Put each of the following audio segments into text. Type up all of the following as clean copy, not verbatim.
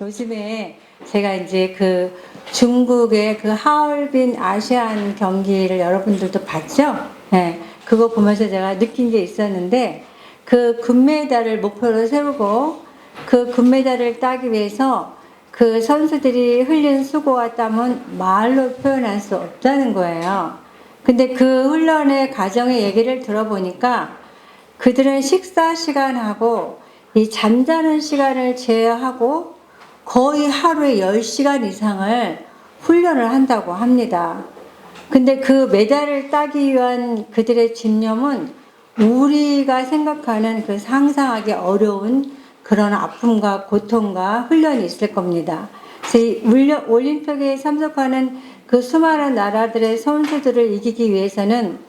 요즘에 제가 이제 그 중국의 그 하얼빈 아시안 경기를 여러분들도 봤죠? 네, 그거 보면서 제가 느낀 게 있었는데 그 금메달을 목표로 세우고 그 금메달을 따기 위해서 그 선수들이 흘린 수고와 땀은 말로 표현할 수 없다는 거예요. 근데 그 훈련의 과정의 얘기를 들어보니까 그들은 식사 시간하고 이 잠자는 시간을 제어하고 거의 하루에 10시간 이상을 훈련을 한다고 합니다. 근데 그 메달을 따기 위한 그들의 집념은 우리가 생각하는 그 상상하기 어려운 그런 아픔과 고통과 훈련이 있을 겁니다. 그래서 이 올림픽에 참석하는 그 수많은 나라들의 선수들을 이기기 위해서는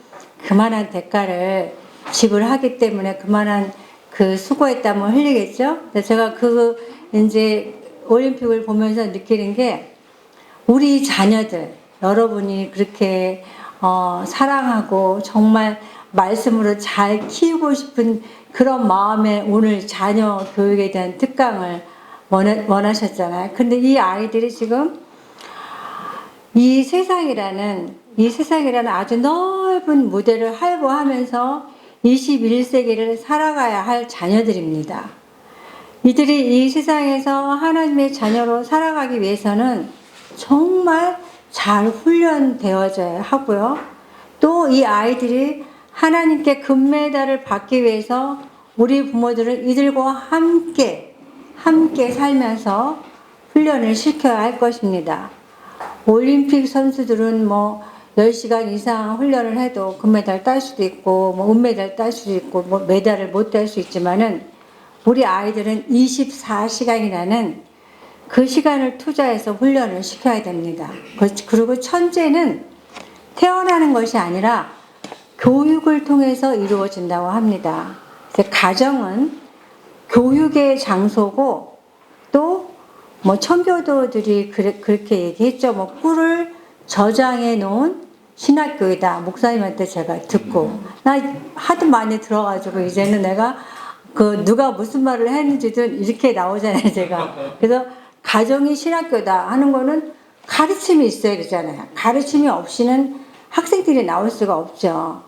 그만한 대가를 지불하기 때문에 그만한 그 수고의 땀을 흘리겠죠. 제가 그 이제 올림픽을 보면서 느끼는 게 우리 자녀들 여러분이 그렇게 사랑하고 정말 말씀으로 잘 키우고 싶은 그런 마음에 오늘 자녀 교육에 대한 특강을 원하셨잖아요. 근데 이 아이들이 지금 이 세상이라는 아주 넓은 무대를 활보하면서 21세기를 살아가야 할 자녀들입니다. 이들이 이 세상에서 하나님의 자녀로 살아가기 위해서는 정말 잘 훈련되어져야 하고요. 또 이 아이들이 하나님께 금메달을 받기 위해서 우리 부모들은 이들과 함께 살면서 훈련을 시켜야 할 것입니다. 올림픽 선수들은 뭐 10시간 이상 훈련을 해도 금메달 딸 수도 있고 뭐 은메달 딸 수도 있고 뭐 메달을 못 딸 수 있지만은 우리 아이들은 24시간이라는 그 시간을 투자해서 훈련을 시켜야 됩니다. 그리고 천재는 태어나는 것이 아니라 교육을 통해서 이루어진다고 합니다. 가정은 교육의 장소고 또 뭐 청교도들이 그렇게 얘기했죠. 뭐 꿀을 저장해 놓은 신학교이다. 목사님한테 제가 듣고 나 하도 많이 들어가지고 이제는 내가 그 누가 무슨 말을 했는지도 이렇게 나오잖아요. 제가 그래서 가정이 신학교다 하는 거는 가르침이 있어야 되잖아요. 가르침이 없이는 학생들이 나올 수가 없죠.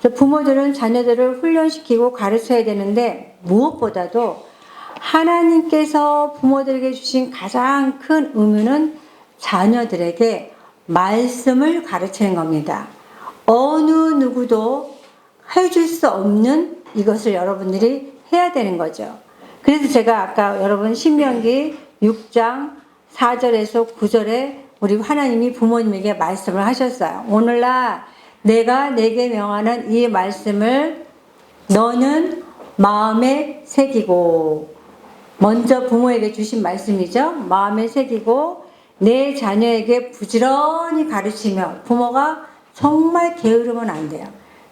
그래서 부모들은 자녀들을 훈련시키고 가르쳐야 되는데 무엇보다도 하나님께서 부모들에게 주신 가장 큰 의무는 자녀들에게 말씀을 가르치는 겁니다. 어느 누구도 해줄 수 없는 이것을 여러분들이 해야 되는 거죠. 그래서 제가 아까 여러분 신명기 6장 4절에서 9절에 우리 하나님이 부모님에게 말씀을 하셨어요. 오늘날 내가 내게 명하는 이 말씀을 너는 마음에 새기고, 먼저 부모에게 주신 말씀이죠. 마음에 새기고 내 자녀에게 부지런히 가르치며, 부모가 정말 게으르면 안 돼요.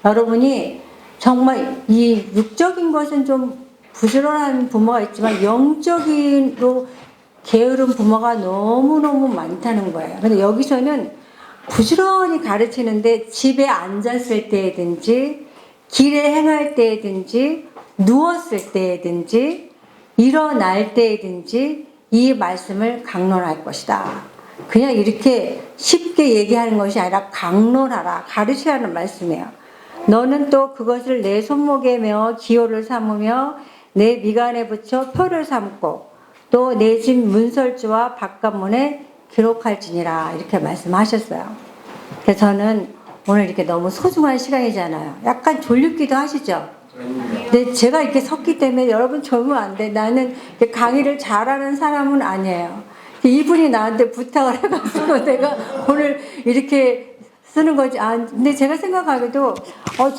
여러분이 정말 이 육적인 것은 좀 부지런한 부모가 있지만 영적인로 게으른 부모가 너무너무 많다는 거예요. 근데 여기서는 부지런히 가르치는데 집에 앉았을 때든지 길에 행할 때든지 누웠을 때든지 일어날 때든지 이 말씀을 강론할 것이다. 그냥 이렇게 쉽게 얘기하는 것이 아니라 강론하라, 가르치라는 말씀이에요. 너는 또 그것을 내 손목에 메어 기호를 삼으며 내 미간에 붙여 표를 삼고 또 내 집 문설주와 바깥문에 기록할지니라, 이렇게 말씀하셨어요. 그래서 저는 오늘 이렇게 너무 소중한 시간이잖아요. 약간 졸립기도 하시죠? 근데 제가 이렇게 섰기 때문에 여러분 졸면 안 돼. 나는 강의를 잘하는 사람은 아니에요. 이분이 나한테 부탁을 해가지고 내가 오늘 이렇게 쓰는 거지. 근데 제가 생각하기도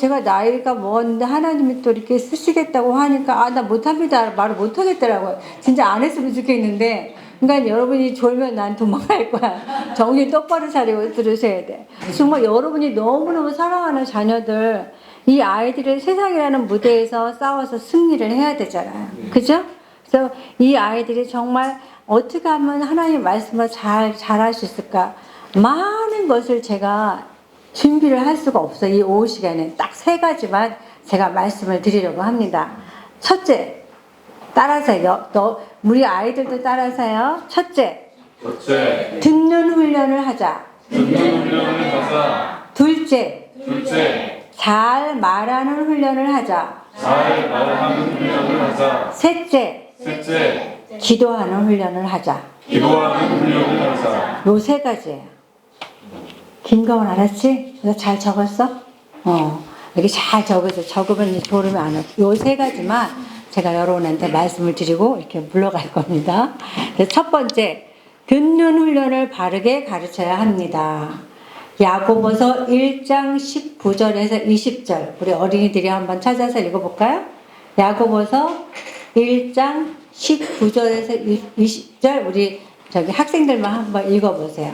제가 나이가 먹었는데 하나님이 또 이렇게 쓰시겠다고 하니까 나 못합니다. 말을 못하겠더라고요. 진짜 안 했으면 좋겠는데, 그러니까 여러분이 졸면 난 도망갈 거야. 정신 똑바로 차리고 들으셔야 돼. 정말 여러분이 너무너무 사랑하는 자녀들, 이 아이들의 세상이라는 무대에서 싸워서 승리를 해야 되잖아요. 그죠? 그래서 이 아이들이 정말 어떻게 하면 하나님의 말씀을 잘할 수 있을까? 많은 것을 제가 준비를 할 수가 없어요. 이 오후 시간에 딱 3가지만 제가 말씀을 드리려고 합니다. 첫째, 따라서 우리 아이들도 따라서요. 첫째, 첫째, 듣는 훈련을 하자. 듣는 훈련을 하자. 둘째, 잘 말하는 훈련을 하자. 말하는 훈련을 하자. 셋째, 셋째, 기도하는 훈련을 하자. 기도하는 훈련을 하자. 요 세 가지예요. 김가원 알았지? 너 잘 적었어? 이렇게 잘 적어서 적으면 졸으면 안 와. 요 세 가지만 제가 여러분한테 말씀을 드리고 이렇게 물러갈 겁니다. 첫 번째, 듣는 훈련을 바르게 가르쳐야 합니다. 야고보서 1장 19절에서 20절 우리 어린이들이 한번 찾아서 읽어볼까요? 야고보서 1장 19절에서 20절 우리 저기 학생들만 한번 읽어보세요.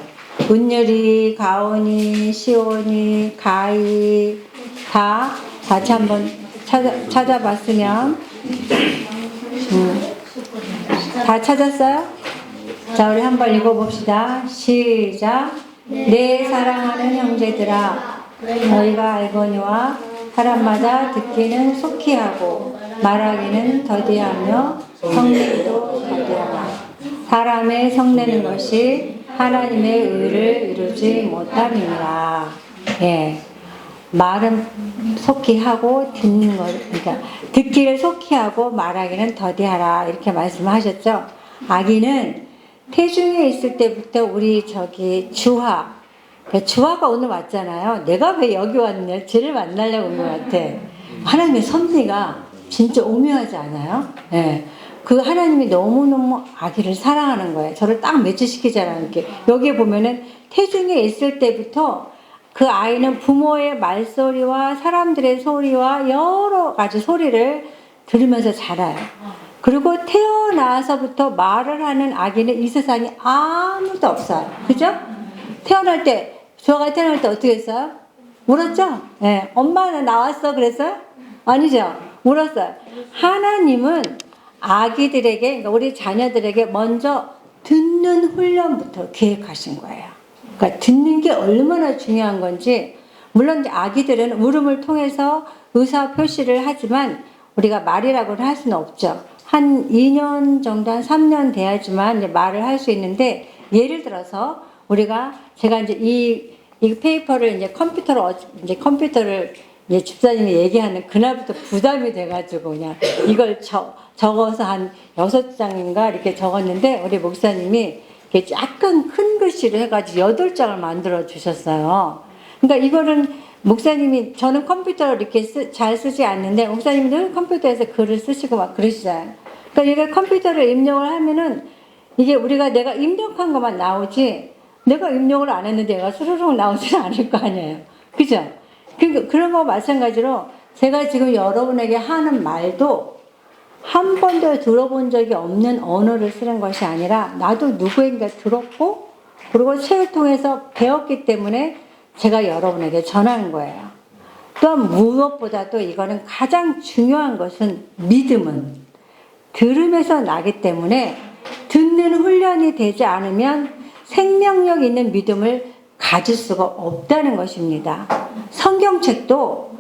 은율이, 가온이, 시온이, 가이 다 같이 한번 찾아봤으면 다 찾았어요? 자, 우리 한번 읽어봅시다. 시작. 내 사랑하는 형제들아, 너희가 알거니와 사람마다 듣기는 속히 하고 말하기는 더디하며 성내기도 더디하라. 사람의 성내는 것이 하나님의 의를 이루지 못함이니라. 예. 말은 속히 하고 듣는 것, 그러니까 듣기를 속히 하고 말하기는 더디하라 이렇게 말씀하셨죠. 아기는 태중에 있을 때부터 우리 저기 주화가 오늘 왔잖아요. 내가 왜 여기 왔냐? 쟤를 만나려고 온 것 같아. 하나님의 섭리가 진짜 오묘하지 않아요? 예. 그 하나님이 너무너무 아기를 사랑하는 거예요. 저를 딱 매치시키잖아요. 이렇게. 여기에 보면은 태중에 있을 때부터 그 아이는 부모의 말소리와 사람들의 소리와 여러 가지 소리를 들으면서 자라요. 그리고 태어나서부터 말을 하는 아기는 이 세상에 아무도 없어요. 그죠? 저가 태어날 때 어떻게 했어요? 울었죠? 네. 엄마는 나왔어 그랬어요? 아니죠? 울었어요. 하나님은 아기들에게, 그러니까 우리 자녀들에게 먼저 듣는 훈련부터 계획하신 거예요. 그러니까 듣는 게 얼마나 중요한 건지, 물론 아기들은 울음을 통해서 의사 표시를 하지만 우리가 말이라고는 할 수는 없죠. 한 2년 정도, 한 3년 돼야지만 이제 말을 할 수 있는데, 예를 들어서 제가 이제 이 페이퍼를 이제 컴퓨터를 이제 집사님이 얘기하는 그날부터 부담이 돼가지고 그냥 이걸 적어서 한 6장인가 이렇게 적었는데, 우리 목사님이 이렇게 약간 큰 글씨로 해가지고 8장을 만들어 주셨어요. 그러니까 이거는 목사님이, 저는 컴퓨터를 이렇게 잘 쓰지 않는데, 목사님이 늘 컴퓨터에서 글을 쓰시고 막 그러시잖아요. 그러니까 이게 컴퓨터를 입력을 하면은 이게 내가 입력한 것만 나오지, 내가 입력을 안 했는데 얘가 스르륵 나오지는 않을 거 아니에요. 그죠? 그런 거 마찬가지로 제가 지금 여러분에게 하는 말도 한 번도 들어본 적이 없는 언어를 쓰는 것이 아니라 나도 누구인가 들었고 그리고 책을 통해서 배웠기 때문에 제가 여러분에게 전하는 거예요. 또한 무엇보다도 이거는 가장 중요한 것은 믿음은 들음에서 나기 때문에 듣는 훈련이 되지 않으면 생명력 있는 믿음을 가질 수가 없다는 것입니다. 성경책도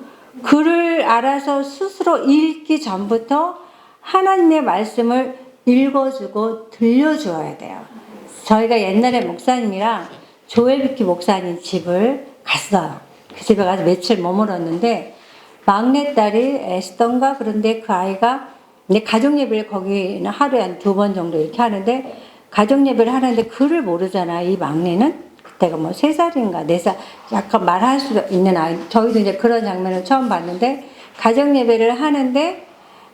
글을 알아서 스스로 읽기 전부터 하나님의 말씀을 읽어주고 들려주어야 돼요. 저희가 옛날에 목사님이랑 조엘비키 목사님 집을 갔어요. 그 집에 가서 며칠 머물었는데 막내딸이 에스던가 그런데 그 아이가 가족 예배를 거기는 하루에 한 2번 정도 이렇게 하는데 가족 예배를 하는데 글을 모르잖아. 이 막내는 그때가 뭐 3살인가 4살 약간 말할 수 있는 아이. 저희도 이제 그런 장면을 처음 봤는데 가족 예배를 하는데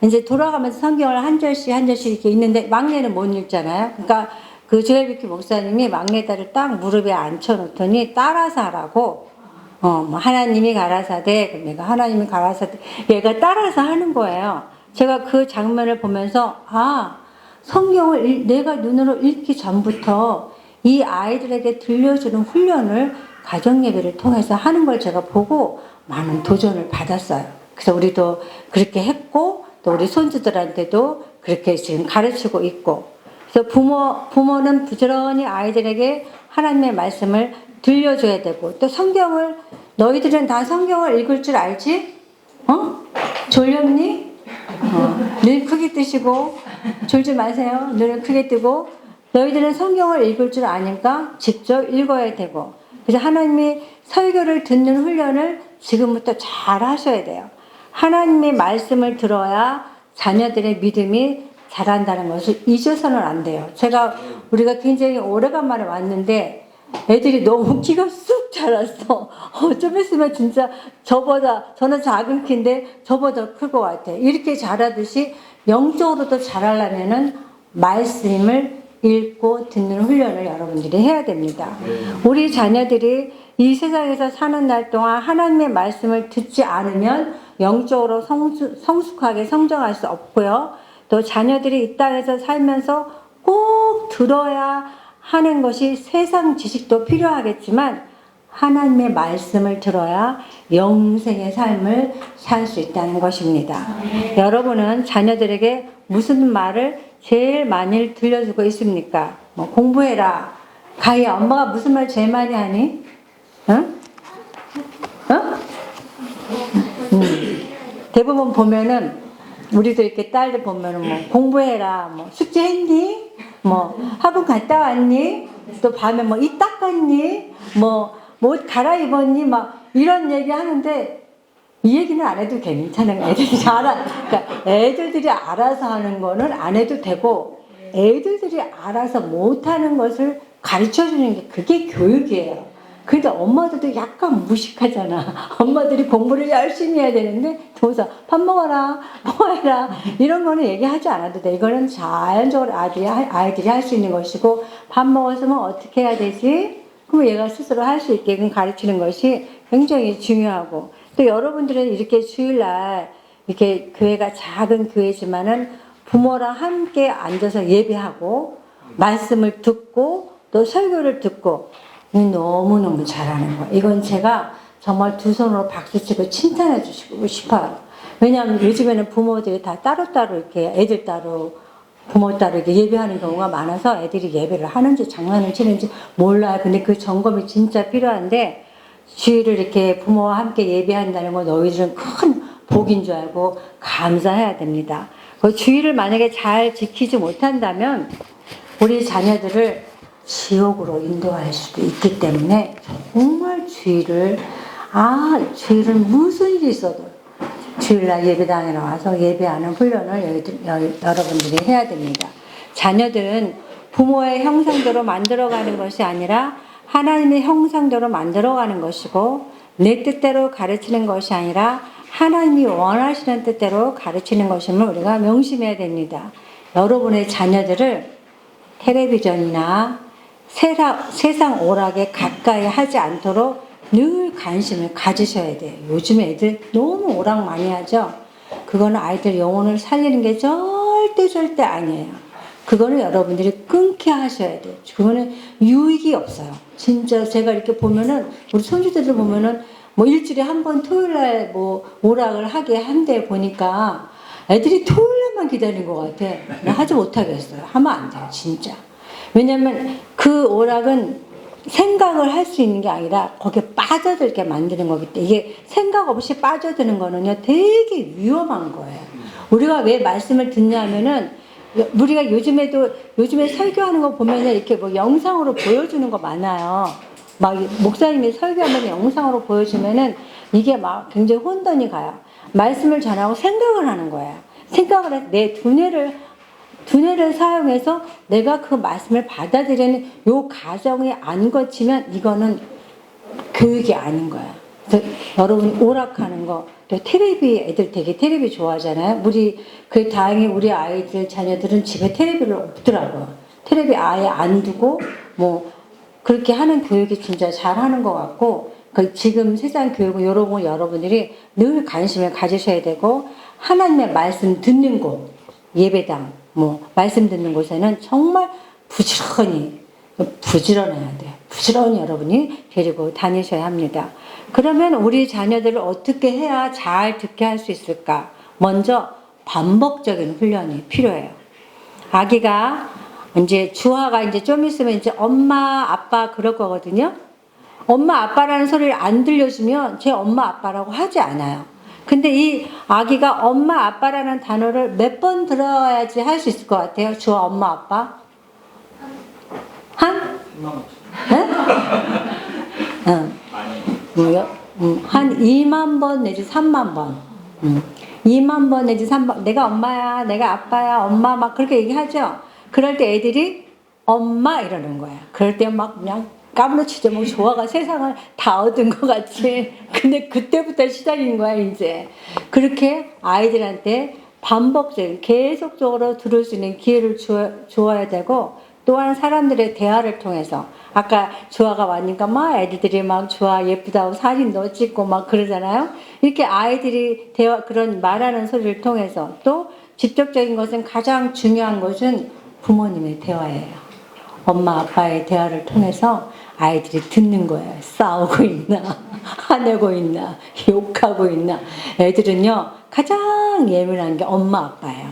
이제 돌아가면서 성경을 한 절씩 한 절씩 이렇게 읽는데 막내는 못 읽잖아요. 그러니까 그 조엘비키 목사님이 막내딸을 딱 무릎에 앉혀놓더니 따라서 하라고. 뭐 하나님이 가라사대, 그럼 내가 하나님이 가라사대, 얘가 따라서 하는 거예요. 제가 그 장면을 보면서 성경을 내가 눈으로 읽기 전부터 이 아이들에게 들려주는 훈련을 가정예배를 통해서 하는 걸 제가 보고 많은 도전을 받았어요. 그래서 우리도 그렇게 했고 또 우리 손주들한테도 그렇게 지금 가르치고 있고, 그래서 부모는 부지런히 아이들에게 하나님의 말씀을 들려줘야 되고, 또 성경을, 너희들은 다 성경을 읽을 줄 알지? 졸렸니? 눈 크게 뜨시고 졸지 마세요. 눈을 크게 뜨고 너희들은 성경을 읽을 줄 아니까 직접 읽어야 되고 그래서 하나님이 설교를 듣는 훈련을 지금부터 잘 하셔야 돼요. 하나님의 말씀을 들어야 자녀들의 믿음이 자란다는 것을 잊어서는 안 돼요. 우리가 굉장히 오래간만에 왔는데 애들이 너무 키가 쑥 자랐어. 좀 있으면 진짜 저는 작은 키인데 저보다 클 것 같아. 이렇게 자라듯이 영적으로도 자라려면은 말씀을 읽고 듣는 훈련을 여러분들이 해야 됩니다. 우리 자녀들이 이 세상에서 사는 날 동안 하나님의 말씀을 듣지 않으면 영적으로 성숙하게 성장할 수 없고요. 또 자녀들이 이 땅에서 살면서 꼭 들어야 하는 것이 세상 지식도 필요하겠지만 하나님의 말씀을 들어야 영생의 삶을 살 수 있다는 것입니다. 여러분은 자녀들에게 무슨 말을 제일 많이 들려주고 있습니까? 뭐 공부해라. 가희야, 엄마가 무슨 말 제일 많이 하니? 응? 대부분 보면은 우리도 이렇게 딸들 보면은 뭐 공부해라, 뭐 숙제했니? 뭐 학원 갔다 왔니? 또 밤에 뭐 이 닦았니? 뭐 옷 갈아입었니? 막 이런 얘기 하는데 이 얘기는 안 해도 괜찮은 거야. 그러니까 애들들이 알아서 하는 거는 안 해도 되고 애들들이 알아서 못하는 것을 가르쳐 주는 게 그게 교육이에요. 근데 엄마들도 약간 무식하잖아. 엄마들이 공부를 열심히 해야 되는데 도서 밥 먹어라, 뭐 해라 이런 거는 얘기하지 않아도 돼. 이거는 자연적으로 아이들이 할 수 있는 것이고 밥 먹었으면 어떻게 해야 되지? 그럼 얘가 스스로 할 수 있게끔 가르치는 것이 굉장히 중요하고 또 여러분들은 이렇게 주일날 이렇게 교회가 작은 교회지만은 부모랑 함께 앉아서 예배하고 말씀을 듣고 또 설교를 듣고 너무너무 잘하는 거예요. 이건 제가 정말 두 손으로 박수치고 칭찬해 주시고 싶어요. 왜냐하면 요즘에는 부모들이 다 따로따로 이렇게 애들 따로 부모 따로 이렇게 예배하는 경우가 많아서 애들이 예배를 하는지 장난을 치는지 몰라요. 근데 그 점검이 진짜 필요한데 주일을 이렇게 부모와 함께 예배한다는 건 너희들은 큰 복인 줄 알고 감사해야 됩니다. 그 주일을 만약에 잘 지키지 못한다면 우리 자녀들을 지옥으로 인도할 수도 있기 때문에 정말 주일을 무슨 일이 있어도 주일날 예배당에 나와서 예배하는 훈련을 여러분들이 해야 됩니다. 자녀들은 부모의 형상대로 만들어가는 것이 아니라 하나님의 형상대로 만들어가는 것이고 내 뜻대로 가르치는 것이 아니라 하나님이 원하시는 뜻대로 가르치는 것임을 우리가 명심해야 됩니다. 여러분의 자녀들을 텔레비전이나 세상 오락에 가까이 하지 않도록 늘 관심을 가지셔야 돼요. 요즘 애들 너무 오락 많이 하죠. 그거는 아이들 영혼을 살리는 게 절대 아니에요. 그거는 여러분들이 끊게 하셔야 돼요. 그거는 유익이 없어요. 진짜 제가 이렇게 보면은 우리 손주들 보면은 뭐 일주일에 한 번 토요일날 뭐 오락을 하게 한대 보니까 애들이 토요일날만 기다리는 것 같아. 나 하지 못하겠어요. 하면 안 돼요. 진짜. 왜냐면 그 오락은 생각을 할 수 있는 게 아니라 거기에 빠져들게 만드는 거기 때문에 이게 생각 없이 빠져드는 거는요 되게 위험한 거예요. 우리가 왜 말씀을 듣냐면은 우리가 요즘에 설교하는 거 보면은 이렇게 뭐 영상으로 보여주는 거 많아요. 막 목사님이 설교하면 영상으로 보여주면은 이게 막 굉장히 혼돈이 가요. 말씀을 전하고 생각을 하는 거예요. 생각을 해서 내 두뇌를 사용해서 내가 그 말씀을 받아들이는 요 과정이 안 거치면 이거는 교육이 아닌 거야. 그래서 여러분이 오락하는 거, 또 애들 되게 텔레비 좋아하잖아요. 다행히 우리 아이들, 자녀들은 집에 텔레비를 없더라고요. 텔레비 아예 안 두고, 뭐, 그렇게 하는 교육이 진짜 잘 하는 것 같고, 지금 세상 교육은 이런 거 여러분들이 늘 관심을 가지셔야 되고, 하나님의 말씀 듣는 곳, 예배당, 뭐 말씀 듣는 곳에는 정말 부지런해야 돼요. 부지런히 여러분이 데리고 다니셔야 합니다. 그러면 우리 자녀들을 어떻게 해야 잘 듣게 할 수 있을까? 먼저 반복적인 훈련이 필요해요. 아기가 주아가 이제 좀 있으면 이제 엄마, 아빠 그럴 거거든요. 엄마, 아빠라는 소리를 안 들려주면 제 엄마, 아빠라고 하지 않아요. 근데 이 아기가 엄마 아빠라는 단어를 몇 번 들어야지 할 수 있을 것 같아요? 주어 엄마 아빠? 한? 네? 뭐요? 한 2만 번 내지 3만 번. 2만 번 내지 3번. 내가 엄마야, 내가 아빠야, 엄마 막 그렇게 얘기하죠? 그럴 때 애들이 엄마 이러는 거야. 그럴 때 막 그냥 까무러치죠. 뭐 조화가 세상을 다 얻은 것 같이. 근데 그때부터 시작인 거야, 이제. 그렇게 아이들한테 반복적인, 계속적으로 들을 수 있는 기회를 주어야 되고, 또한 사람들의 대화를 통해서, 아까 조화가 왔으니까 막 애들이 막 조화 예쁘다고 사진도 찍고 막 그러잖아요. 이렇게 아이들이 대화, 그런 말하는 소리를 통해서 또 직접적인 것은 가장 중요한 것은 부모님의 대화예요. 엄마 아빠의 대화를 통해서 아이들이 듣는 거예요. 싸우고 있나, 화내고 있나, 욕하고 있나. 애들은요, 가장 예민한 게 엄마 아빠예요.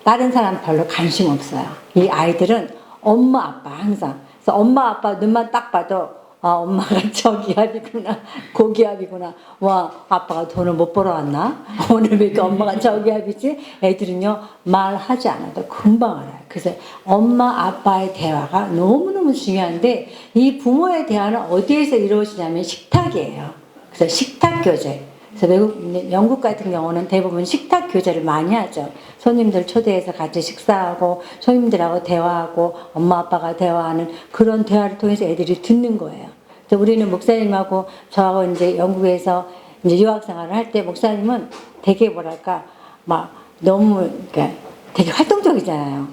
다른 사람 별로 관심 없어요. 이 아이들은 엄마 아빠 항상. 그래서 엄마 아빠 눈만 딱 봐도 아, 엄마가 저기압이구나, 고기압이구나. 와, 아빠가 돈을 못 벌어왔나? 오늘 왜 이렇게 엄마가 저기압이지? 애들은요, 말하지 않아도 금방 알아요. 그래서 엄마, 아빠의 대화가 너무너무 중요한데, 이 부모의 대화는 어디에서 이루어지냐면 식탁이에요. 그래서 식탁 교제. 그래서 영국 같은 경우는 대부분 식탁 교제를 많이 하죠. 손님들 초대해서 같이 식사하고 손님들하고 대화하고 엄마 아빠가 대화하는 그런 대화를 통해서 애들이 듣는 거예요. 그래서 우리는 목사님하고 저하고 이제 영국에서 이제 유학 생활을 할 때 목사님은 되게 뭐랄까 막 너무 그러니까 되게 활동적이잖아요.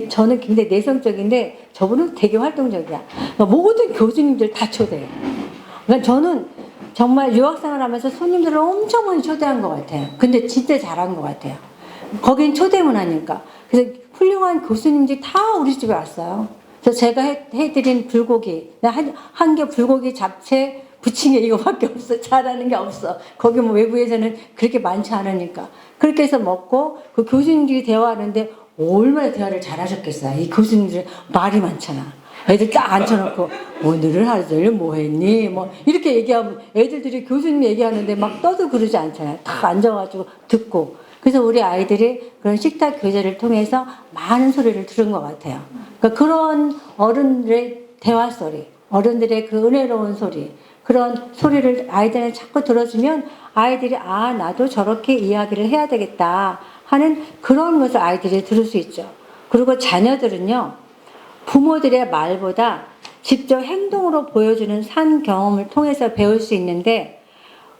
저는 굉장히 내성적인데 저분은 되게 활동적이야. 그러니까 모든 교수님들 다 초대해요. 그러니까 저는 정말 유학생활 하면서 손님들을 엄청 많이 초대한 것 같아요. 근데 진짜 잘한 것 같아요. 거긴 초대만 하니까. 그래서 훌륭한 교수님들이 다 우리 집에 왔어요. 그래서 제가 해드린 불고기, 한 개 불고기 잡채 부침개 이거밖에 없어. 잘하는 게 없어. 거기 뭐 외부에서는 그렇게 많지 않으니까. 그렇게 해서 먹고 그 교수님들이 대화하는데 얼마나 대화를 잘하셨겠어요. 이 교수님들 말이 많잖아. 애들 딱 앉혀놓고 오늘은 하루 종일 뭐 했니? 뭐 이렇게 얘기하면 애들들이 교수님 얘기하는데 막 떠도 그러지 않잖아요. 다 앉아가지고 듣고. 그래서 우리 아이들이 그런 식탁 교제를 통해서 많은 소리를 들은 것 같아요. 그러니까 그런 어른들의 대화 소리, 어른들의 그 은혜로운 소리, 그런 소리를 아이들은 자꾸 들어주면 아이들이 아 나도 저렇게 이야기를 해야 되겠다 하는 그런 것을 아이들이 들을 수 있죠. 그리고 자녀들은요. 부모들의 말보다 직접 행동으로 보여주는 산 경험을 통해서 배울 수 있는데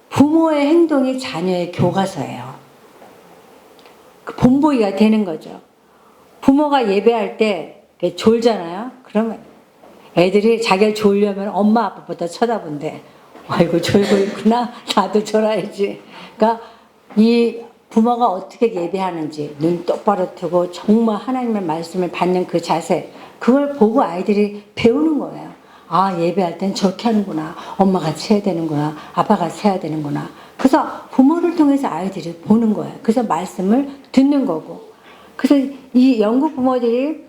부모의 행동이 자녀의 교과서예요. 그 본보기가 되는 거죠. 부모가 예배할 때 졸잖아요. 그러면 애들이 자기가 졸려면 엄마 아빠보다 쳐다본대. 아이고 졸고 있구나. 나도 졸아야지. 그러니까 이 부모가 어떻게 예배하는지 눈 똑바로 뜨고 정말 하나님의 말씀을 받는 그 자세 그걸 보고 아이들이 배우는 거예요. 아 예배할 땐 저렇게 하는구나. 엄마 같이 해야 되는구나. 아빠 같이 해야 되는구나. 그래서 부모를 통해서 아이들이 보는 거예요. 그래서 말씀을 듣는 거고. 그래서 이 영국 부모들이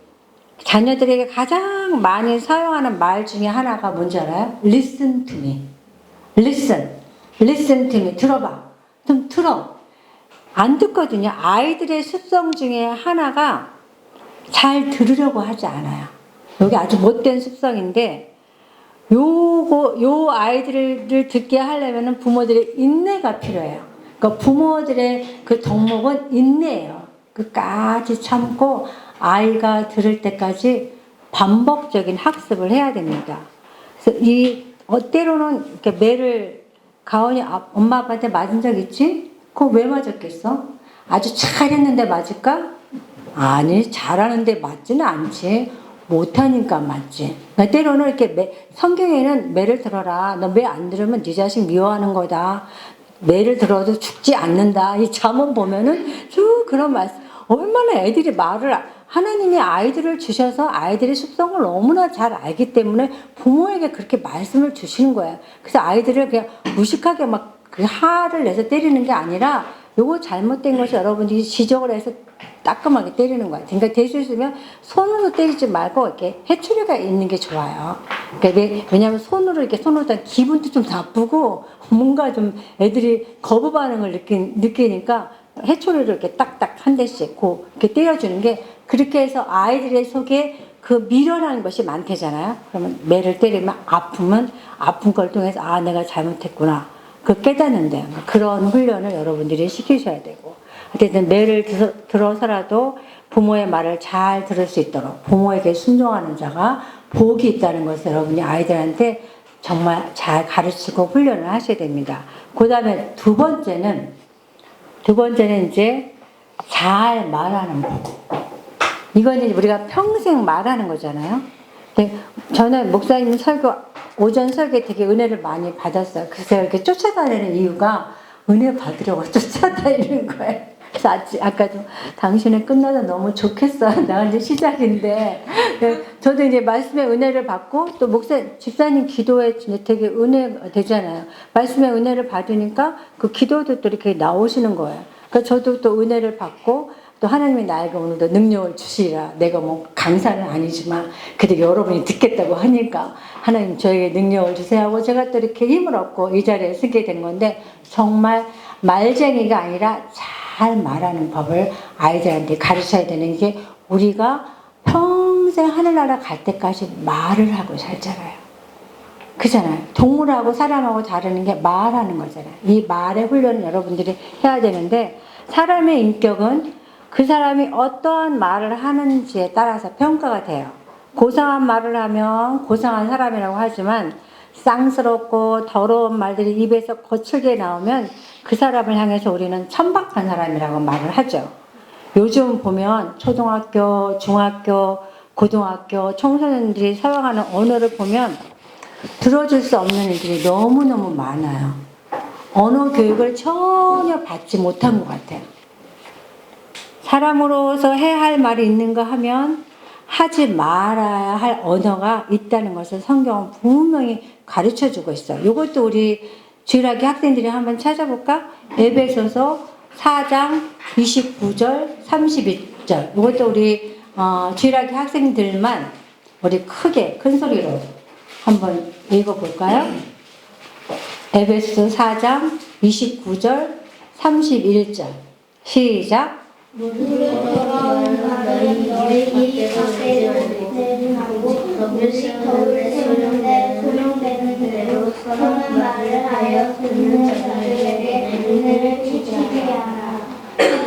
자녀들에게 가장 많이 사용하는 말 중에 하나가 뭔지 알아요? Listen to me. Listen. Listen to me. 들어봐. 좀 들어. 안 듣거든요. 아이들의 습성 중에 하나가 잘 들으려고 하지 않아요. 여기 아주 못된 습성인데, 요 아이들을 듣게 하려면 부모들의 인내가 필요해요. 그러니까 부모들의 그 덕목은 인내예요. 끝까지 참고 아이가 들을 때까지 반복적인 학습을 해야 됩니다. 그래서 때로는 이렇게 매를 가온이 엄마 아빠한테 맞은 적 있지? 그거 왜 맞았겠어? 아주 잘했는데 맞을까? 아니 잘하는데 맞지는 않지. 못하니까 맞지. 그러니까 때로는 이렇게 성경에는 매를 들어라. 너 매 안 들으면 네 자식 미워하는 거다. 매를 들어도 죽지 않는다. 이 잠언 보면은 쭉 그런 말씀. 얼마나 애들이 하나님이 아이들을 주셔서 아이들의 습성을 너무나 잘 알기 때문에 부모에게 그렇게 말씀을 주시는 거예요. 그래서 아이들을 그냥 무식하게 막 그 화를 내서 때리는 게 아니라 요거 잘못된 것이 여러분들이 지적을 해서 따끔하게 때리는 거야. 그러니까 될 수 있으면 손으로 때리지 말고 이렇게 해초리가 있는 게 좋아요. 그러니까 왜냐하면 손으로 다 기분도 좀 나쁘고 뭔가 좀 애들이 거부 반응을 느끼니까 해초리를 이렇게 딱딱 한 대씩 이렇게 때려주는 게, 그렇게 해서 아이들의 속에 그 미련한 것이 많대잖아요. 그러면 매를 때리면 아픈 걸 통해서 아, 내가 잘못했구나. 그 깨닫는데 그런 훈련을 여러분들이 시키셔야 되고, 어쨌든 매를 들어서라도 부모의 말을 잘 들을 수 있도록 부모에게 순종하는 자가 복이 있다는 것을 여러분이 아이들한테 정말 잘 가르치고 훈련을 하셔야 됩니다. 그 다음에 두 번째는 이제 잘 말하는 법. 이건 이제 우리가 평생 말하는 거잖아요. 저는 목사님 오전 설교 되게 은혜를 많이 받았어요. 그래서 제가 이렇게 쫓아다니는 이유가 은혜 받으려고 쫓아다니는 거예요. 그래서 아까도 당신은 끝나서 너무 좋겠어. 나 이제 시작인데. 저도 이제 말씀의 은혜를 받고 또 집사님 기도에 되게 은혜 되잖아요. 말씀의 은혜를 받으니까 그 기도도 또 이렇게 나오시는 거예요. 그러니까 저도 또 은혜를 받고 또 하나님이 나에게 오늘도 능력을 주시리라. 내가 뭐 강사는 아니지만 그래도 여러분이 듣겠다고 하니까 하나님 저에게 능력을 주세요 하고 제가 또 이렇게 힘을 얻고 이 자리에 서게 된 건데, 정말 말쟁이가 아니라 잘 말하는 법을 아이들한테 가르쳐야 되는 게, 우리가 평생 하늘나라 갈 때까지 말을 하고 살잖아요. 그잖아요. 동물하고 사람하고 다르는 게 말하는 거잖아요. 이 말의 훈련을 여러분들이 해야 되는데, 사람의 인격은 그 사람이 어떠한 말을 하는지에 따라서 평가가 돼요. 고상한 말을 하면 고상한 사람이라고 하지만, 쌍스럽고 더러운 말들이 입에서 거칠게 나오면 그 사람을 향해서 우리는 천박한 사람이라고 말을 하죠. 요즘 보면 초등학교, 중학교, 고등학교 청소년들이 사용하는 언어를 보면 들어줄 수 없는 일들이 너무너무 많아요. 언어 교육을 전혀 받지 못한 것 같아요. 사람으로서 해야 할 말이 있는가 하면 하지 말아야 할 언어가 있다는 것을 성경은 분명히 가르쳐주고 있어요. 이것도 우리 주일학교 학생들이 한번 찾아볼까? 에베소서 4장 29절 31절. 이것도 우리 주일학교 학생들만 우리 크게 큰 소리로 한번 읽어볼까요? 에베소서 4장 29절 31절 시작. 너희 박대를 하고 율식터를 소용되는 대로 선한 말을 하여 듣는 자들에게 은혜를 끼치게 하라.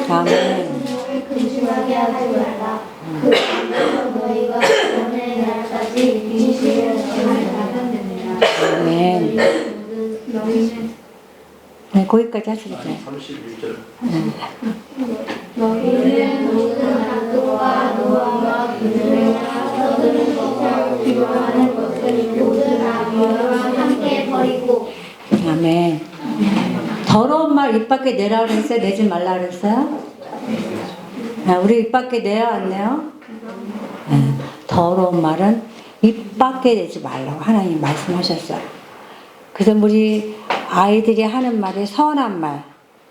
아멘. 근심하게 하지 말라. 그 안에서 너희가 구원의 날까지 진실을 전하라. 아멘. 네, 거기까지 하시면 돼요. 31절. 너희는 모든 악과 노함과 분노와 서두른 것과 기도하는 것을 모든 악과 함께 버리고. 아멘. 더러운 말 입 밖에 내라 그랬어요? 내지 말라 그랬어요? 우리 입 밖에 내야 안 내요? 더러운 말은 입 밖에 내지 말라고 하나님 말씀하셨어요. 그래서 우리 아이들이 하는 말이 선한 말,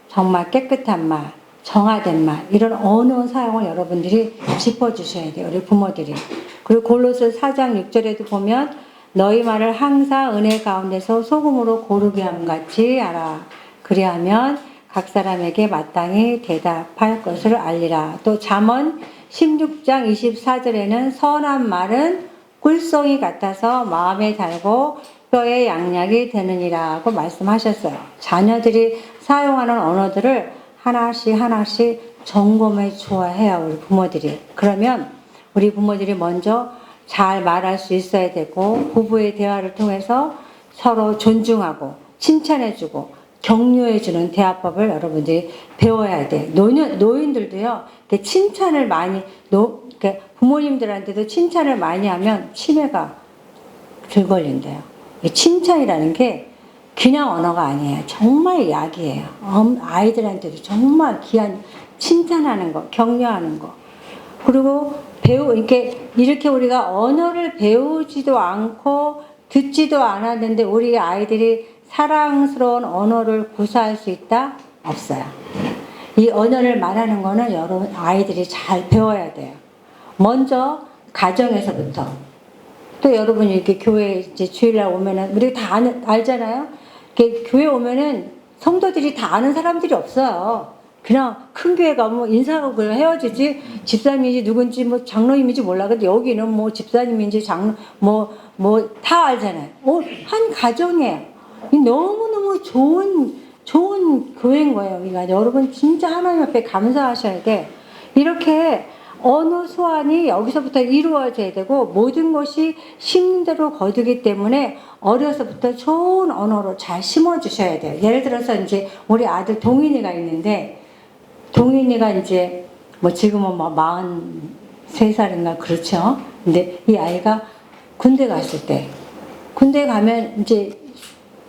정말 깨끗한 말, 정화된 말, 이런 언어 사용을 여러분들이 짚어주셔야 돼요. 우리 부모들이. 그리고 골로새 4장 6절에도 보면 너희 말을 항상 은혜 가운데서 소금으로 고르게 함같이 알아. 그리하면 각 사람에게 마땅히 대답할 것을 알리라. 또 잠언 16장 24절에는 선한 말은 꿀송이 같아서 마음에 달고 뼈에 양약이 되느니라고 말씀하셨어요. 자녀들이 사용하는 언어들을 하나씩 점검해 주어야 해요. 우리 부모들이. 그러면 우리 부모들이 먼저 잘 말할 수 있어야 되고, 부부의 대화를 통해서 서로 존중하고 칭찬해주고 격려해주는 대화법을 여러분들이 배워야 돼. 노인들도요, 칭찬을 많이, 부모님들한테도 칭찬을 많이 하면 치매가 들 걸린대요. 칭찬이라는 게 그냥 언어가 아니에요. 정말 약이에요. 아이들한테도 정말 귀한 칭찬하는 거, 격려하는 거. 그리고 이렇게 우리가 언어를 배우지도 않고 듣지도 않았는데 우리 아이들이 사랑스러운 언어를 구사할 수 있다? 없어요. 이 언어를 말하는 거는 여러분 아이들이 잘 배워야 돼요. 먼저 가정에서부터. 또 여러분이 이렇게 교회 이제 주일날 오면은 우리 다 알잖아요. 이렇게 교회 오면은 성도들이 다 아는 사람들이 없어요. 그냥 큰 교회 가면 인사하고 그냥 헤어지지 집사님인지 누군지 뭐 장로님인지 몰라. 근데 여기는 뭐 집사님인지 장로 뭐 다 알잖아요. 한 가정이에요. 너무너무 좋은 교회인 거예요. 그러니까 여러분 진짜 하나님 앞에 감사하셔야 돼. 이렇게 언어 소환이 여기서부터 이루어져야 되고 모든 것이 심는 대로 거두기 때문에 어려서부터 좋은 언어로 잘 심어주셔야 돼요. 예를 들어서 이제 우리 아들 동인이가 있는데 동인이가 이제 뭐 지금은 뭐 43살인가 그렇죠. 근데 이 아이가 군대 갔을 때 군대 가면 이제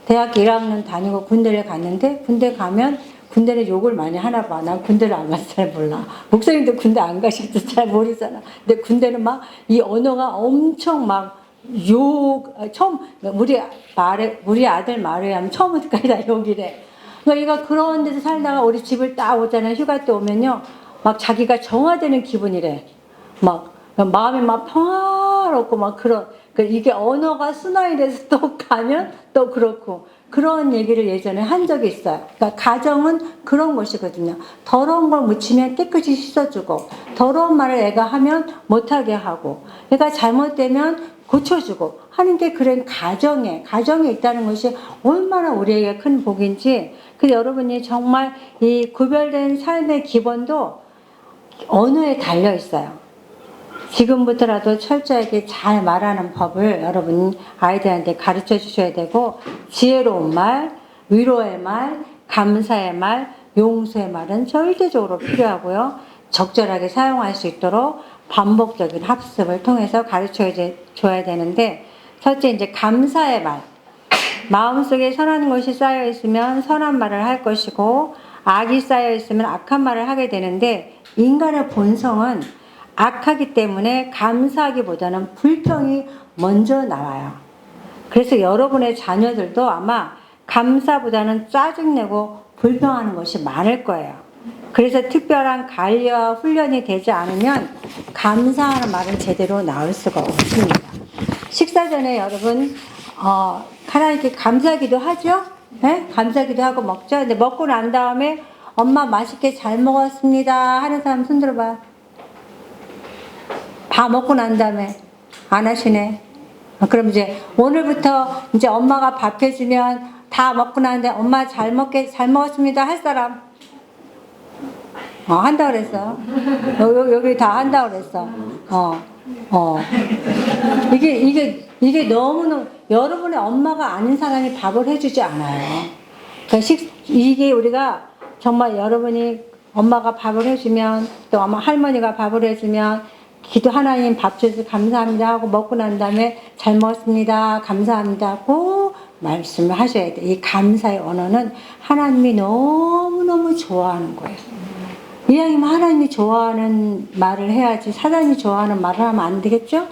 대학교 1학년 다니고 군대를 갔는데 군대 가면 군대는 욕을 많이 하나 봐. 난 군대를 안 가서 잘 몰라. 목사님도 군대 안 가셔도 잘 모르잖아. 근데 군대는 막 이 언어가 엄청 막 처음 우리 아들 말에 하면 처음부터까지 다 욕이래. 그러니까 얘가 그런 데서 살다가 우리 집을 딱 오잖아요. 휴가 때 오면요. 막 자기가 정화되는 기분이래. 막 마음이 막 평화롭고 막 그런. 이게 언어가 순환이 돼서 또 가면 또 그렇고 그런 얘기를 예전에 한 적이 있어요. 그러니까 가정은 그런 것이거든요. 더러운 걸 묻히면 깨끗이 씻어주고 더러운 말을 애가 하면 못하게 하고 애가 잘못되면 고쳐주고 하는 게 그런 가정에 있다는 것이 얼마나 우리에게 큰 복인지. 그래서 여러분이 정말 이 구별된 삶의 기본도 언어에 달려 있어요. 지금부터라도 철저하게 잘 말하는 법을 여러분 아이들한테 가르쳐 주셔야 되고 지혜로운 말, 위로의 말, 감사의 말, 용서의 말은 절대적으로 필요하고요. 적절하게 사용할 수 있도록 반복적인 학습을 통해서 가르쳐 줘야 되는데 첫째 이제 감사의 말. 마음속에 선한 것이 쌓여 있으면 선한 말을 할 것이고 악이 쌓여 있으면 악한 말을 하게 되는데 인간의 본성은 악하기 때문에 감사하기보다는 불평이 먼저 나와요. 그래서 여러분의 자녀들도 아마 감사보다는 짜증내고 불평하는 것이 많을 거예요. 그래서 특별한 관리와 훈련이 되지 않으면 감사하는 말은 제대로 나올 수가 없습니다. 식사 전에 여러분 하나님께 감사기도 하죠? 네? 감사기도 하고 먹죠? 근데 먹고 난 다음에 엄마 맛있게 잘 먹었습니다 하는 사람 손 들어봐요. 다 먹고 난 다음에 안 하시네. 그럼 이제 오늘부터 이제 엄마가 밥 해주면 다 먹고 나는데 엄마 잘 먹었습니다 할 사람. 한다 그랬어. 여기 다 한다 그랬어. 이게 너무너무 여러분의 엄마가 아닌 사람이 밥을 해주지 않아요. 그러니까 이게 우리가 정말 여러분이 엄마가 밥을 해주면 또 아마 할머니가 밥을 해주면 기도 하나님 밥 주셔서 감사합니다 하고 먹고 난 다음에 잘 먹었습니다 감사합니다 하고 말씀을 하셔야 돼요. 이 감사의 언어는 하나님이 너무너무 좋아하는 거예요. 이왕이면 하나님이 좋아하는 말을 해야지 사단이 좋아하는 말을 하면 안 되겠죠?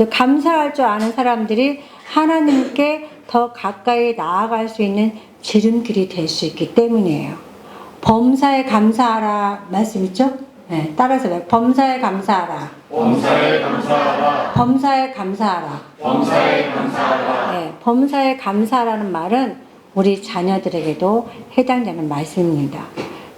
감사할 줄 아는 사람들이 하나님께 더 가까이 나아갈 수 있는 지름길이 될 수 있기 때문이에요. 범사에 감사하라 말씀 있죠? 네, 따라서 범사에 감사하라. 범사에 감사하라. 범사에 감사하라. 범사에 감사하라. 네, 범사에 감사하라는 말은 우리 자녀들에게도 해당되는 말씀입니다.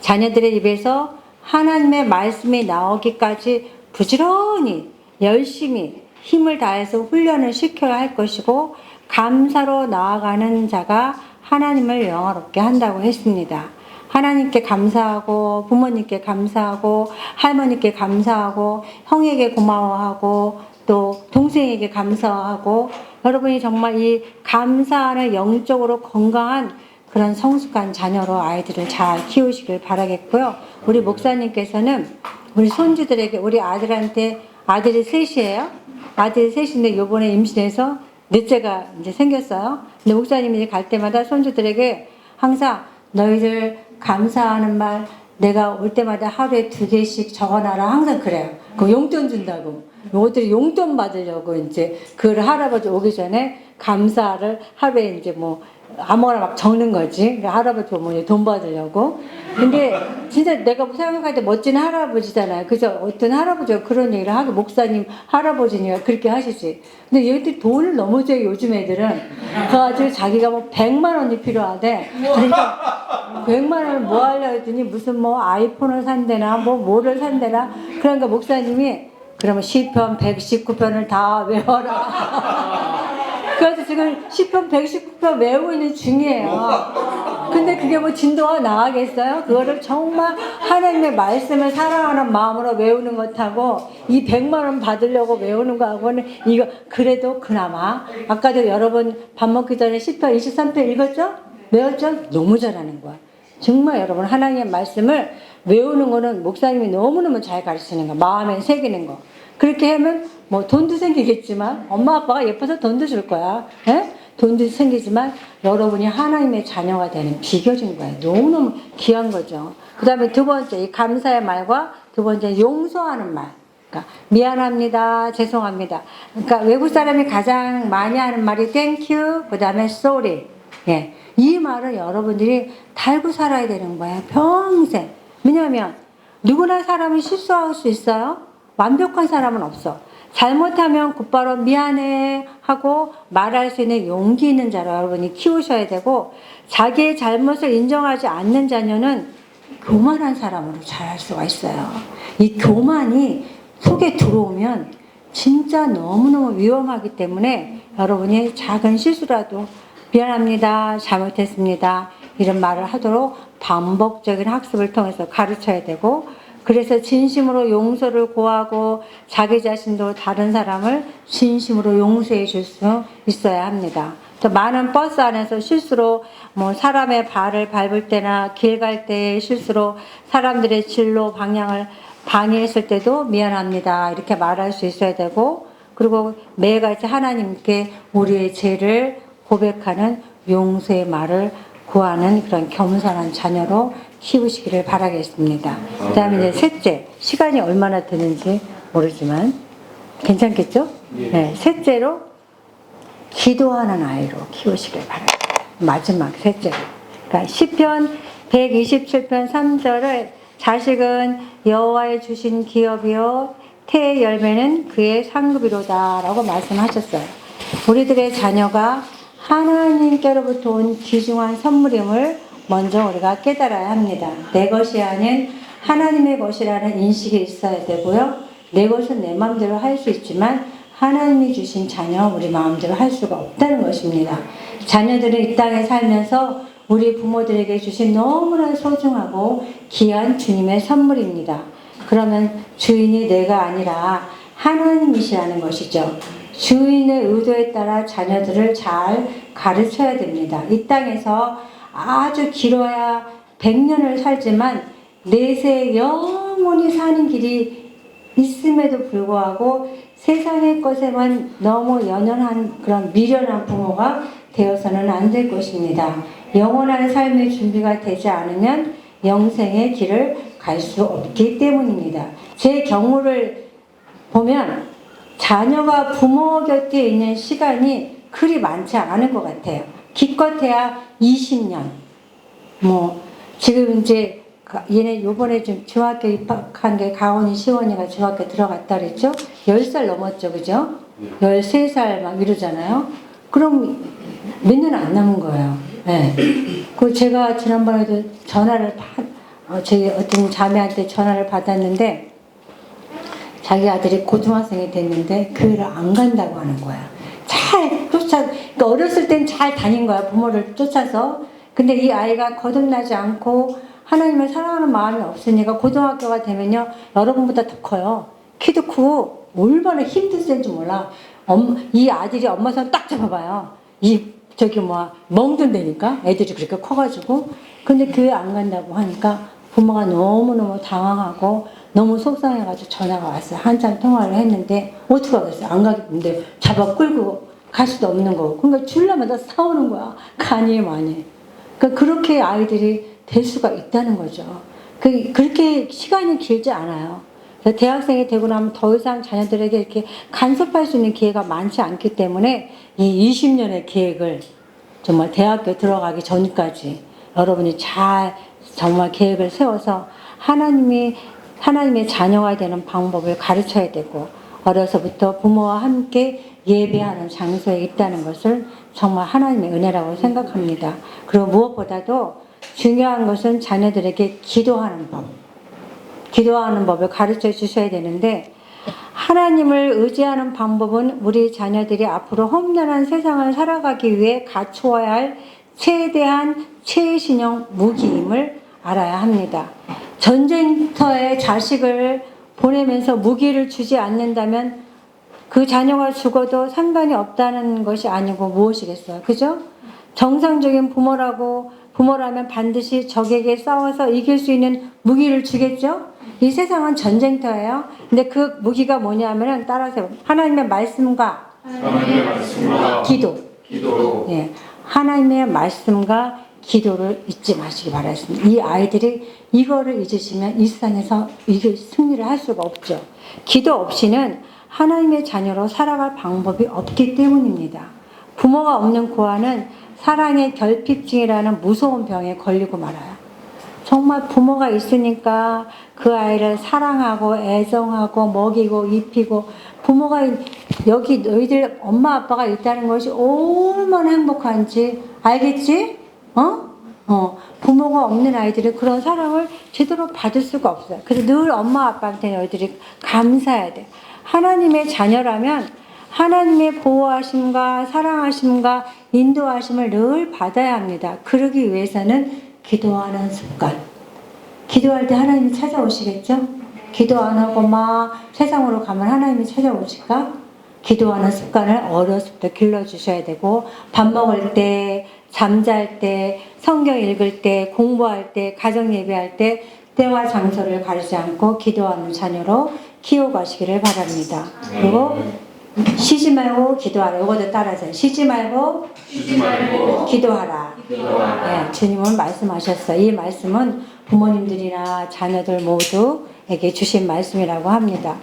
자녀들의 입에서 하나님의 말씀이 나오기까지 부지런히 열심히 힘을 다해서 훈련을 시켜야 할 것이고 감사로 나아가는 자가 하나님을 영화롭게 한다고 했습니다. 하나님께 감사하고 부모님께 감사하고 할머니께 감사하고 형에게 고마워하고 또 동생에게 감사하고 여러분이 정말 이 감사하는 영적으로 건강한 그런 성숙한 자녀로 아이들을 잘 키우시길 바라겠고요. 우리 목사님께서는 우리 손주들에게 우리 아들한테 아들이 셋이에요. 아들이 셋인데 요번에 임신해서 넷째가 이제 생겼어요. 근데 목사님이 이제 갈 때마다 손주들에게 항상 너희들 감사하는 말 내가 올 때마다 하루에 2개씩 적어놔라 항상 그래요. 그 용돈 준다고. 요들이 용돈 받으려고 이제 그 할아버지 오기 전에 감사를 하루에 이제 뭐 아무거나 막 적는 거지. 그 할아버지 어머니 돈 받으려고. 근데 진짜 내가 생각할 때 멋진 할아버지잖아요. 그죠? 어떤 할아버지가 그런 얘기를 하고 목사님 할아버지니까 그렇게 하시지. 근데 얘들 돈을 너무 줘요. 요즘 애들은. 그래가지고 자기가 뭐 100만 원이 필요하대. 그러니까 100만 원을 뭐 하려 했더니 무슨 뭐 아이폰을 산대나 뭐 뭐를 산대나. 그러니까 목사님이 그러면 시편 119편을 다 외워라. 그래서 지금 시편 119편 외우고 있는 중이에요. 근데 그게 뭐 진도가 나가겠어요? 그거를 정말 하나님의 말씀을 사랑하는 마음으로 외우는 것하고 이 100만 원 받으려고 외우는 거하고는 이거 그래도 그나마 아까도 여러분 밥 먹기 전에 시편 23편 읽었죠? 외웠죠? 너무 잘하는 거야. 정말 여러분 하나님의 말씀을 외우는 거는 목사님이 너무너무 잘 가르치는 거, 마음에 새기는 거. 그렇게 하면 뭐 돈도 생기겠지만 엄마 아빠가 예뻐서 돈도 줄 거야. 에? 돈도 생기지만 여러분이 하나님의 자녀가 되는 비결인 거예요. 너무너무 귀한 거죠. 그 다음에 두 번째 이 감사의 말과 두 번째 용서하는 말. 그러니까 미안합니다, 죄송합니다. 그러니까 외국 사람이 가장 많이 하는 말이 thank you, 그 다음에 sorry. 예. 이 말을 여러분들이 달고 살아야 되는 거예요. 평생. 왜냐하면 누구나 사람은 실수할 수 있어요. 완벽한 사람은 없어. 잘못하면 곧바로 미안해 하고 말할 수 있는 용기 있는 자로 여러분이 키우셔야 되고 자기의 잘못을 인정하지 않는 자녀는 교만한 사람으로 자랄 수가 있어요. 이 교만이 속에 들어오면 진짜 너무너무 위험하기 때문에 여러분이 작은 실수라도 미안합니다, 잘못했습니다 이런 말을 하도록 반복적인 학습을 통해서 가르쳐야 되고 그래서 진심으로 용서를 구하고 자기 자신도 다른 사람을 진심으로 용서해 줄 수 있어야 합니다. 또 많은 버스 안에서 실수로 뭐 사람의 발을 밟을 때나 길 갈 때 실수로 사람들의 진로 방향을 방해했을 때도 미안합니다 이렇게 말할 수 있어야 되고 그리고 매일같이 하나님께 우리의 죄를 고백하는 용서의 말을 구하는 그런 겸손한 자녀로 키우시기를 바라겠습니다. 그 다음에 이제 셋째, 시간이 얼마나 드는지 모르지만 괜찮겠죠? 네, 셋째로 기도하는 아이로 키우시길 바랍니다. 마지막 셋째로. 그러니까 시편 127편 3절을 자식은 여호와의 주신 기업이요 태의 열매는 그의 상급이로다 라고 말씀하셨어요. 우리들의 자녀가 하나님께로부터 온 귀중한 선물임을 먼저 우리가 깨달아야 합니다. 내 것이 아닌 하나님의 것이라는 인식이 있어야 되고요. 내 것은 내 마음대로 할 수 있지만 하나님이 주신 자녀 우리 마음대로 할 수가 없다는 것입니다. 자녀들은 이 땅에 살면서 우리 부모들에게 주신 너무나 소중하고 귀한 주님의 선물입니다. 그러면 주인이 내가 아니라 하나님이시라는 것이죠. 주인의 의도에 따라 자녀들을 잘 가르쳐야 됩니다. 이 땅에서 아주 길어야 100년을 살지만 내세 영원히 사는 길이 있음에도 불구하고 세상의 것에만 너무 연연한 그런 미련한 부모가 되어서는 안 될 것입니다. 영원한 삶의 준비가 되지 않으면 영생의 길을 갈 수 없기 때문입니다. 제 경우를 보면 자녀가 부모 곁에 있는 시간이 그리 많지 않은 것 같아요. 기껏해야 20년. 뭐 지금 이제 얘네 요번에 좀 중학교 입학한 게 가온이 시원이가 중학교 들어갔다 그랬죠? 10살 넘었죠, 그죠? 13살 막 이러잖아요. 그럼 몇 년 안 남은 거예요. 네. 그 제가 지난번에도 전화를 저희 어떤 자매한테 전화를 받았는데 자기 아들이 고등학생이 됐는데 교회를 안 간다고 하는 거야. 잘 그러니까 어렸을 땐 잘 다닌 거야. 부모를 쫓아서. 근데 이 아이가 거듭나지 않고 하나님을 사랑하는 마음이 없으니까 고등학교가 되면요. 여러분보다 더 커요. 키도 크고 얼마나 힘드는지 몰라. 이 아들이 엄마 손 딱 잡아봐요. 멍든다니까 애들이 그렇게 커가지고. 근데 교회 안 간다고 하니까 부모가 너무너무 당황하고 너무 속상해가지고 전화가 왔어요. 한참 통화를 했는데 어떻게 하겠어요? 안 가겠는데 잡아 끌고 갈 수도 없는 거고. 그러니까 주려면 다 싸우는 거야. 간이 많이. 그러니까 그렇게 아이들이 될 수가 있다는 거죠. 그렇게 시간이 길지 않아요. 그래서 대학생이 되고 나면 더 이상 자녀들에게 이렇게 간섭할 수 있는 기회가 많지 않기 때문에 이 20년의 계획을 정말 대학교 들어가기 전까지 여러분이 잘 정말 계획을 세워서 하나님의 자녀가 되는 방법을 가르쳐야 되고, 어려서부터 부모와 함께 예배하는 장소에 있다는 것을 정말 하나님의 은혜라고 생각합니다. 그리고 무엇보다도 중요한 것은 자녀들에게 기도하는 법을 가르쳐 주셔야 되는데, 하나님을 의지하는 방법은 우리 자녀들이 앞으로 험난한 세상을 살아가기 위해 갖추어야 할 최대한 최신형 무기임을 알아야 합니다. 전쟁터에 자식을 보내면서 무기를 주지 않는다면 그 자녀가 죽어도 상관이 없다는 것이 아니고 무엇이겠어요? 그죠? 정상적인 부모라면 반드시 적에게 싸워서 이길 수 있는 무기를 주겠죠? 이 세상은 전쟁터예요. 근데 그 무기가 뭐냐면은 따라서 하나님의 말씀과 기도. 예. 하나님의 말씀과 기도를 잊지 마시기 바랍니다. 이 아이들이 이거를 잊으시면 이 세상에서 이게 승리를 할 수가 없죠. 기도 없이는 하나님의 자녀로 살아갈 방법이 없기 때문입니다. 부모가 없는 고아는 사랑의 결핍증이라는 무서운 병에 걸리고 말아요. 정말 부모가 있으니까 그 아이를 사랑하고 애정하고 먹이고 입히고, 부모가 여기 너희들 엄마 아빠가 있다는 것이 얼마나 행복한지 알겠지? 부모가 없는 아이들은 그런 사랑을 제대로 받을 수가 없어요. 그래서 늘 엄마 아빠한테 너희들이 감사해야 돼. 하나님의 자녀라면 하나님의 보호하심과 사랑하심과 인도하심을 늘 받아야 합니다. 그러기 위해서는 기도하는 습관. 기도할 때 하나님이 찾아오시겠죠? 기도 안 하고 막 세상으로 가면 하나님이 찾아오실까? 기도하는 습관을 어렸을 때 길러주셔야 되고, 밥 먹을 때, 잠잘 때, 성경 읽을 때, 공부할 때, 가정 예배할 때 때와 장소를 가리지 않고 기도하는 자녀로 키워가시기를 바랍니다. 그리고 쉬지 말고 기도하라. 이것도 따라하세요. 쉬지 말고 기도하라. 네, 주님은 말씀하셨어요. 이 말씀은 부모님들이나 자녀들 모두에게 주신 말씀이라고 합니다.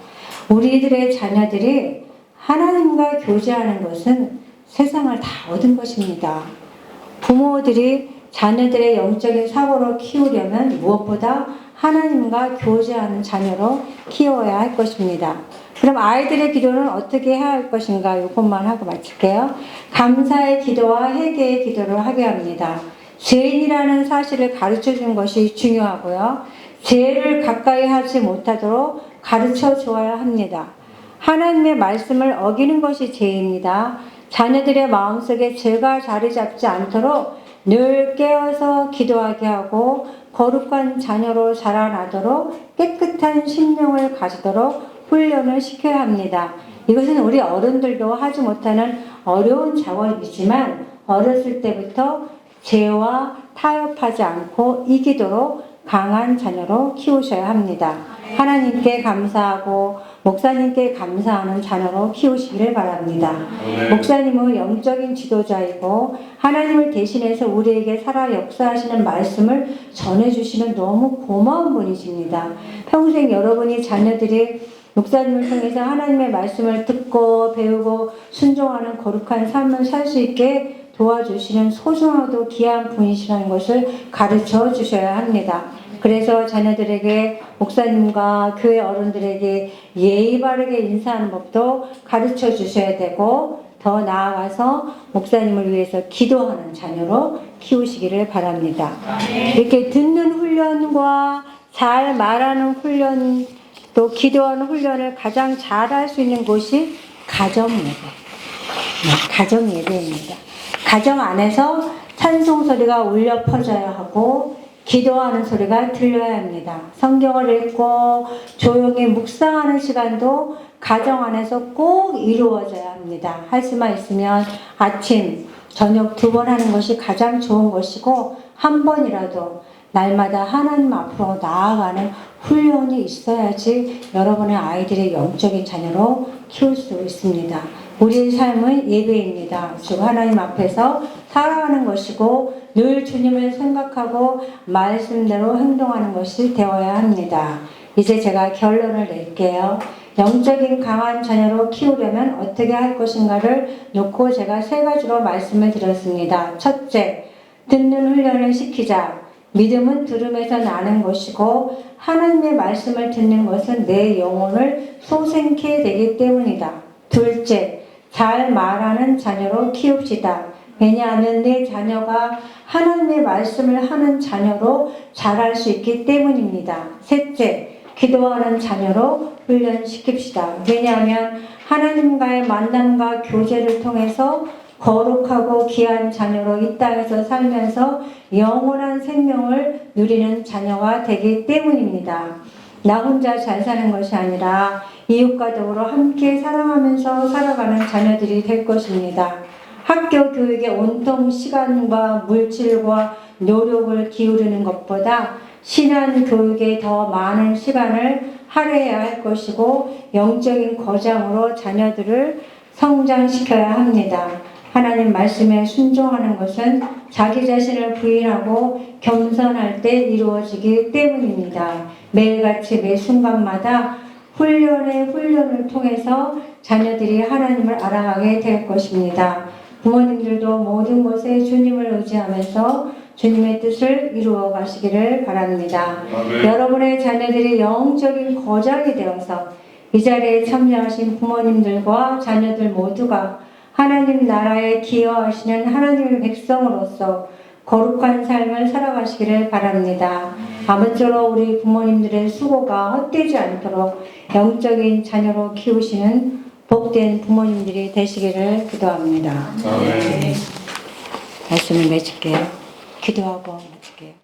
우리들의 자녀들이 하나님과 교제하는 것은 세상을 다 얻은 것입니다. 부모들이 자녀들의 영적인 사고를 키우려면 무엇보다 하나님과 교제하는 자녀로 키워야 할 것입니다. 그럼 아이들의 기도는 어떻게 해야 할 것인가? 이것만 하고 마칠게요. 감사의 기도와 회개의 기도를 하게 합니다. 죄인이라는 사실을 가르쳐 준 것이 중요하고요. 죄를 가까이 하지 못하도록 가르쳐 주어야 합니다. 하나님의 말씀을 어기는 것이 죄입니다. 자녀들의 마음속에 죄가 자리 잡지 않도록 늘 깨어서 기도하게 하고, 거룩한 자녀로 자라나도록 깨끗한 심령을 가지도록 훈련을 시켜야 합니다. 이것은 우리 어른들도 하지 못하는 어려운 작업이지만 어렸을 때부터 죄와 타협하지 않고 이기도록 강한 자녀로 키우셔야 합니다. 하나님께 감사하고 목사님께 감사하는 자녀로 키우시기를 바랍니다. 목사님은 영적인 지도자이고 하나님을 대신해서 우리에게 살아 역사하시는 말씀을 전해주시는 너무 고마운 분이십니다. 평생 여러분이 자녀들이 목사님을 통해서 하나님의 말씀을 듣고 배우고 순종하는 거룩한 삶을 살 수 있게 도와주시는 소중하고 귀한 분이시라는 것을 가르쳐 주셔야 합니다. 그래서 자녀들에게 목사님과 교회 어른들에게 예의 바르게 인사하는 법도 가르쳐 주셔야 되고, 더 나아가서 목사님을 위해서 기도하는 자녀로 키우시기를 바랍니다. 이렇게 듣는 훈련과 잘 말하는 훈련, 또 기도하는 훈련을 가장 잘 할 수 있는 곳이 가정 예배. 가정 예배입니다. 가정 안에서 찬송 소리가 울려 퍼져야 하고 기도하는 소리가 들려야 합니다. 성경을 읽고 조용히 묵상하는 시간도 가정 안에서 꼭 이루어져야 합니다. 할 수만 있으면 아침, 저녁 2번 하는 것이 가장 좋은 것이고, 한 번이라도 날마다 하나님 앞으로 나아가는 훈련이 있어야지 여러분의 아이들의 영적인 자녀로 키울 수 있습니다. 우리의 삶은 예배입니다. 즉 하나님 앞에서 살아가는 것이고 늘 주님을 생각하고 말씀대로 행동하는 것이 되어야 합니다. 이제 제가 결론을 낼게요. 영적인 강한 자녀로 키우려면 어떻게 할 것인가를 놓고 제가 세 가지로 말씀을 드렸습니다. 첫째, 듣는 훈련을 시키자. 믿음은 들음에서 나는 것이고 하나님의 말씀을 듣는 것은 내 영혼을 소생케 되기 때문이다. 둘째, 잘 말하는 자녀로 키웁시다. 왜냐하면 내 자녀가 하나님의 말씀을 하는 자녀로 자랄 수 있기 때문입니다. 셋째, 기도하는 자녀로 훈련시킵시다. 왜냐하면 하나님과의 만남과 교제를 통해서 거룩하고 귀한 자녀로 이 땅에서 살면서 영원한 생명을 누리는 자녀가 되기 때문입니다. 나 혼자 잘 사는 것이 아니라 이웃과 더불어 함께 사랑하면서 살아가는 자녀들이 될 것입니다. 학교 교육에 온통 시간과 물질과 노력을 기울이는 것보다 신앙 교육에 더 많은 시간을 할애해야 할 것이고 영적인 거장으로 자녀들을 성장시켜야 합니다. 하나님 말씀에 순종하는 것은 자기 자신을 부인하고 겸손할 때 이루어지기 때문입니다. 매일같이 매 순간마다 훈련을 통해서 자녀들이 하나님을 알아가게 될 것입니다. 부모님들도 모든 것에 주님을 의지하면서 주님의 뜻을 이루어 가시기를 바랍니다. 아멘. 여러분의 자녀들이 영적인 거장이 되어서 이 자리에 참여하신 부모님들과 자녀들 모두가 하나님 나라에 기여하시는 하나님의 백성으로서 거룩한 삶을 살아가시기를 바랍니다. 아무쪼록 우리 부모님들의 수고가 헛되지 않도록 영적인 자녀로 키우시는 복된 부모님들이 되시기를 기도합니다. 아멘. 말씀을 맺을게요. 기도하고 마칠게요.